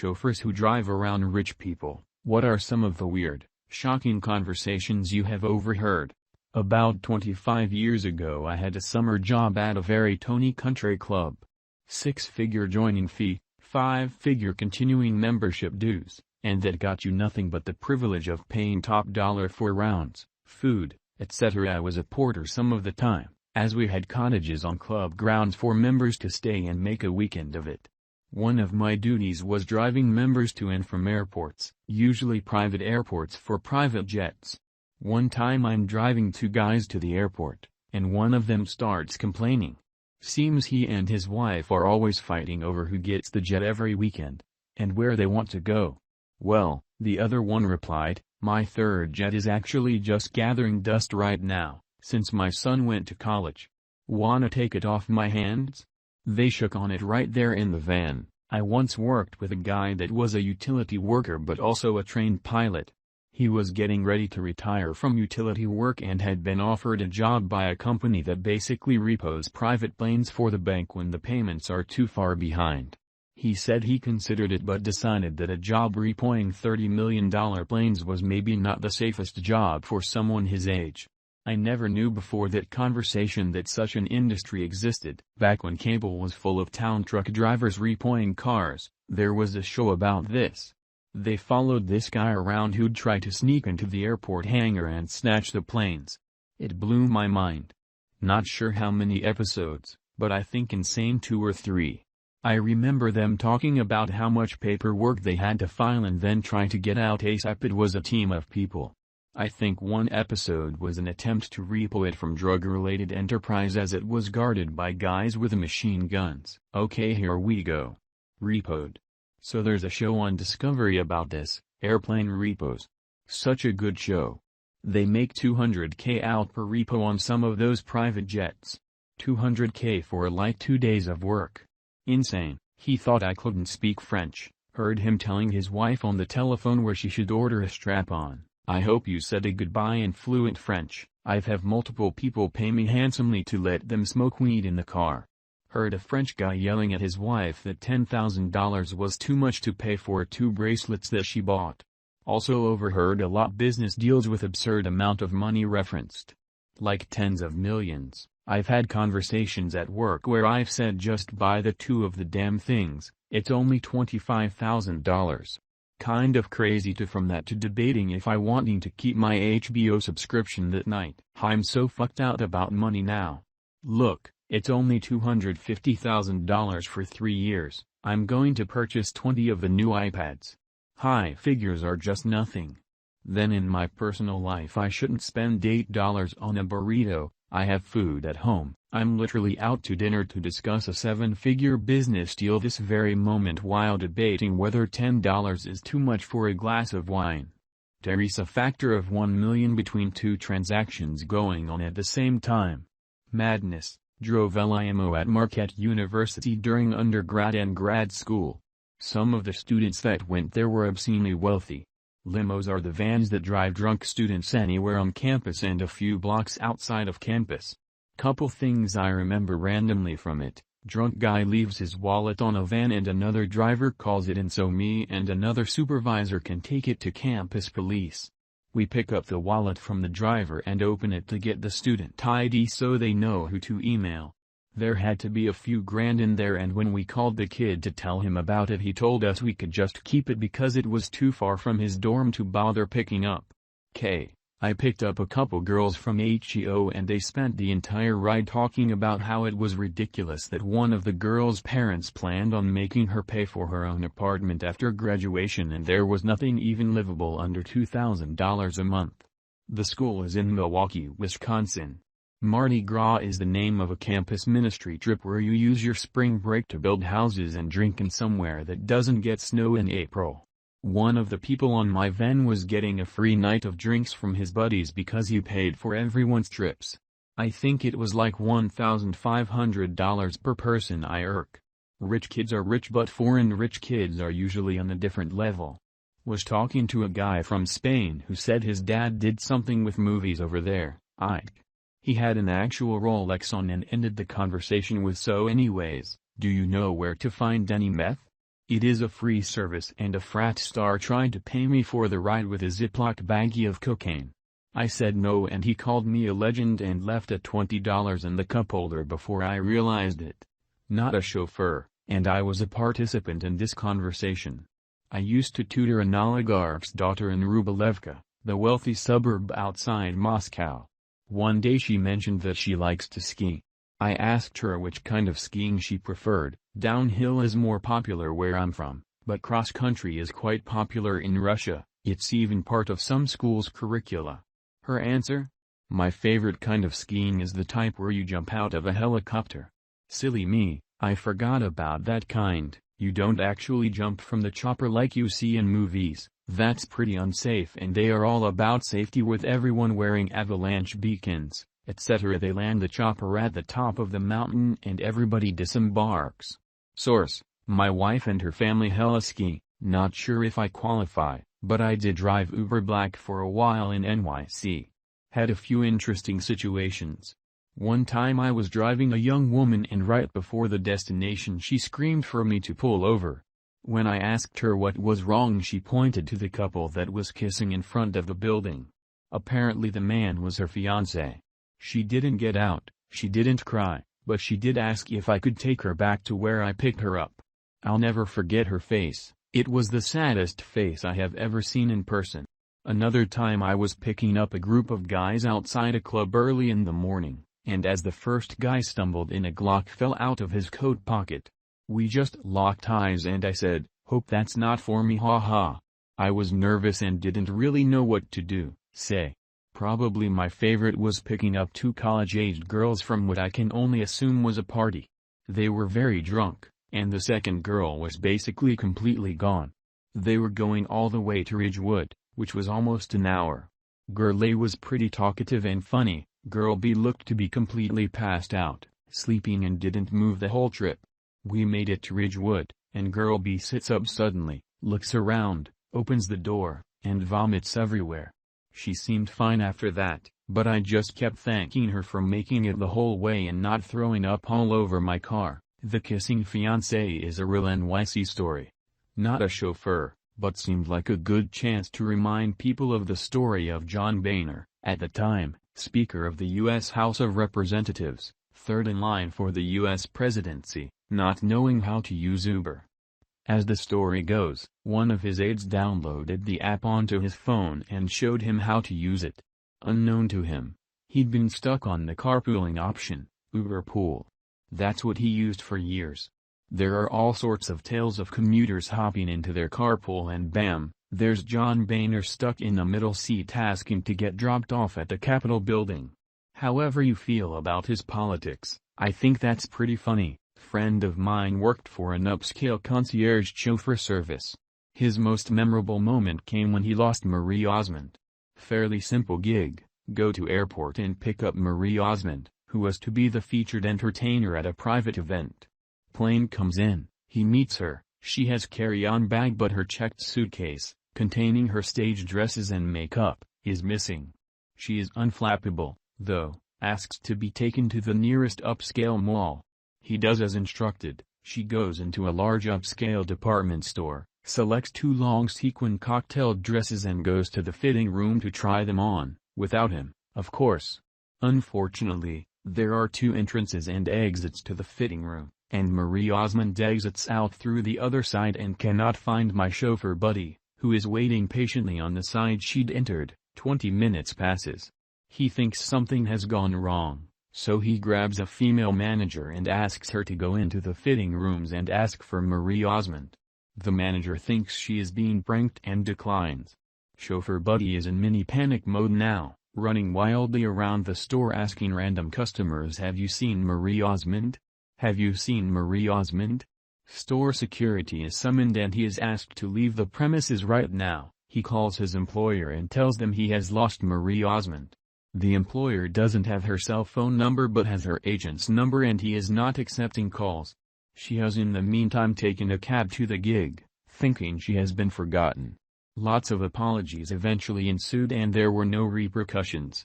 Chauffeurs who drive around rich people. What are some of the weird, shocking conversations you have overheard? About 25 years ago I had a summer job at a very tony country club. 6-figure joining fee, 5-figure continuing membership dues, and that got you nothing but the privilege of paying top dollar for rounds, food, etc. I was a porter some of the time, as we had cottages on club grounds for members to stay and make a weekend of it. One of my duties was driving members to and from airports, usually private airports for private jets. One time I'm driving 2 guys to the airport, and one of them starts complaining. Seems he and his wife are always fighting over who gets the jet every weekend, and where they want to go. Well, the other one replied, "My third jet is actually just gathering dust right now, since my son went to college. Wanna take it off my hands?" They shook on it right there in the van. I once worked with a guy that was a utility worker but also a trained pilot. He was getting ready to retire from utility work and had been offered a job by a company that basically repos private planes for the bank when the payments are too far behind. He said he considered it but decided that a job repoing $30 million planes was maybe not the safest job for someone his age. I never knew before that conversation that such an industry existed. Back when cable was full of town truck drivers repoing cars, there was a show about this. They followed this guy around who'd try to sneak into the airport hangar and snatch the planes. It blew my mind. Not sure how many episodes, but I think insane 2 or 3. I remember them talking about how much paperwork they had to file and then try to get out ASAP. It was a team of people. I think one episode was an attempt to repo it from drug-related enterprise as it was guarded by guys with machine guns. Okay, here we go. Repoed. So there's a show on Discovery about this, airplane repos. Such a good show. They make $200K out per repo on some of those private jets. $200K for like 2 days of work. Insane. He thought I couldn't speak French. Heard him telling his wife on the telephone where she should order a strap-on. "I hope you said a goodbye in fluent French. I've have multiple people pay me handsomely to let them smoke weed in the car." Heard a French guy yelling at his wife that $10,000 was too much to pay for 2 bracelets that she bought. Also overheard a lot business deals with absurd amount of money referenced. Like tens of millions. I've had conversations at work where I've said just buy the 2 of the damn things, it's only $25,000. Kind of crazy from that to debating if I wanting to keep my HBO subscription that night. I'm so fucked out about money now. Look, it's only $250,000 for 3 years, I'm going to purchase 20 of the new iPads. High figures are just nothing. Then in my personal life I shouldn't spend $8 on a burrito. I have food at home. I'm literally out to dinner to discuss a 7-figure business deal this very moment while debating whether $10 is too much for a glass of wine. There's a factor of 1 million between 2 transactions going on at the same time. Madness. Drove LIMO at Marquette University during undergrad and grad school. Some of the students that went there were obscenely wealthy. Limos are the vans that drive drunk students anywhere on campus and a few blocks outside of campus. Couple things I remember randomly from it. Drunk guy leaves his wallet on a van and another driver calls it in so me and another supervisor can take it to campus police. We pick up the wallet from the driver and open it to get the student ID so they know who to email. There had to be a few grand in there, and when we called the kid to tell him about it he told us we could just keep it because it was too far from his dorm to bother picking up. I picked up a couple girls from HEO and they spent the entire ride talking about how it was ridiculous that one of the girls' parents planned on making her pay for her own apartment after graduation and there was nothing even livable under $2,000 a month. The school is in Milwaukee, Wisconsin. Mardi Gras is the name of a campus ministry trip where you use your spring break to build houses and drink in somewhere that doesn't get snow in April. One of the people on my van was getting a free night of drinks from his buddies because he paid for everyone's trips. I think it was like $1,500 per person. Rich kids are rich, but foreign rich kids are usually on a different level. Was talking to a guy from Spain who said his dad did something with movies over there. He had an actual Rolex on and ended the conversation with, "So anyways, do you know where to find any meth?" It is a free service and a frat star tried to pay me for the ride with a Ziploc baggie of cocaine. I said no and he called me a legend and left a $20 in the cup holder before I realized it. Not a chauffeur, and I was a participant in this conversation. I used to tutor an oligarch's daughter in Rubalevka, the wealthy suburb outside Moscow. One day she mentioned that she likes to ski. I asked her which kind of skiing she preferred. Downhill is more popular where I'm from, but cross-country is quite popular in Russia, it's even part of some schools' curricula. Her answer? My favorite kind of skiing is the type where you jump out of a helicopter. Silly me, I forgot about that kind. You don't actually jump from the chopper like you see in movies. That's pretty unsafe and they are all about safety with everyone wearing avalanche beacons, etc. They land the chopper at the top of the mountain and everybody disembarks. Source: my wife and her family hella ski. Not sure if I qualify, but I did drive Uber Black for a while in NYC. Had a few interesting situations. One time I was driving a young woman and right before the destination she screamed for me to pull over. When I asked her what was wrong she pointed to the couple that was kissing in front of the building. Apparently the man was her fiancé. She didn't get out, she didn't cry, but she did ask if I could take her back to where I picked her up. I'll never forget her face, it was the saddest face I have ever seen in person. Another time I was picking up a group of guys outside a club early in the morning, and as the first guy stumbled in a Glock fell out of his coat pocket. We just locked eyes and I said, "Hope that's not for me, haha." I was nervous and didn't really know what to do, say. Probably my favorite was picking up two college-aged girls from what I can only assume was a party. They were very drunk, and the second girl was basically completely gone. They were going all the way to Ridgewood, which was almost an hour. Girl A was pretty talkative and funny, Girl B looked to be completely passed out, sleeping and didn't move the whole trip. We made it to Ridgewood, and Girl B sits up suddenly, looks around, opens the door, and vomits everywhere. She seemed fine after that, but I just kept thanking her for making it the whole way and not throwing up all over my car. The kissing fiancé is a real NYC story. Not a chauffeur, but seemed like a good chance to remind people of the story of John Boehner, at the time, Speaker of the U.S. House of Representatives, third in line for the U.S. presidency, not knowing how to use Uber. As the story goes, one of his aides downloaded the app onto his phone and showed him how to use it. Unknown to him, he'd been stuck on the carpooling option, Uber Pool. That's what he used for years. There are all sorts of tales of commuters hopping into their carpool and bam, there's John Boehner stuck in the middle seat asking to get dropped off at the Capitol building. However you feel about his politics, I think that's pretty funny. Friend of mine worked for an upscale concierge chauffeur service. His most memorable moment came when he lost Marie Osmond. Fairly simple gig, go to airport and pick up Marie Osmond, who was to be the featured entertainer at a private event. Plane comes in, he meets her, she has carry-on bag but her checked suitcase, containing her stage dresses and makeup, is missing. She is unflappable, though, asks to be taken to the nearest upscale mall. He does as instructed. She goes into a large upscale department store, selects two long sequin cocktail dresses and goes to the fitting room to try them on, without him, of course. Unfortunately, there are two entrances and exits to the fitting room, and Marie Osmond exits out through the other side and cannot find my chauffeur buddy, who is waiting patiently on the side she'd entered. 20 minutes passes. He thinks something has gone wrong. So he grabs a female manager and asks her to go into the fitting rooms and ask for Marie Osmond. The manager thinks she is being pranked and declines. Chauffeur buddy is in mini panic mode now, running wildly around the store asking random customers, "Have you seen Marie Osmond? Have you seen Marie Osmond?" Store security is summoned and he is asked to leave the premises right now. He calls his employer and tells them he has lost Marie Osmond. The employer doesn't have her cell phone number but has her agent's number and he is not accepting calls. She has in the meantime taken a cab to the gig, thinking she has been forgotten. Lots of apologies eventually ensued and there were no repercussions.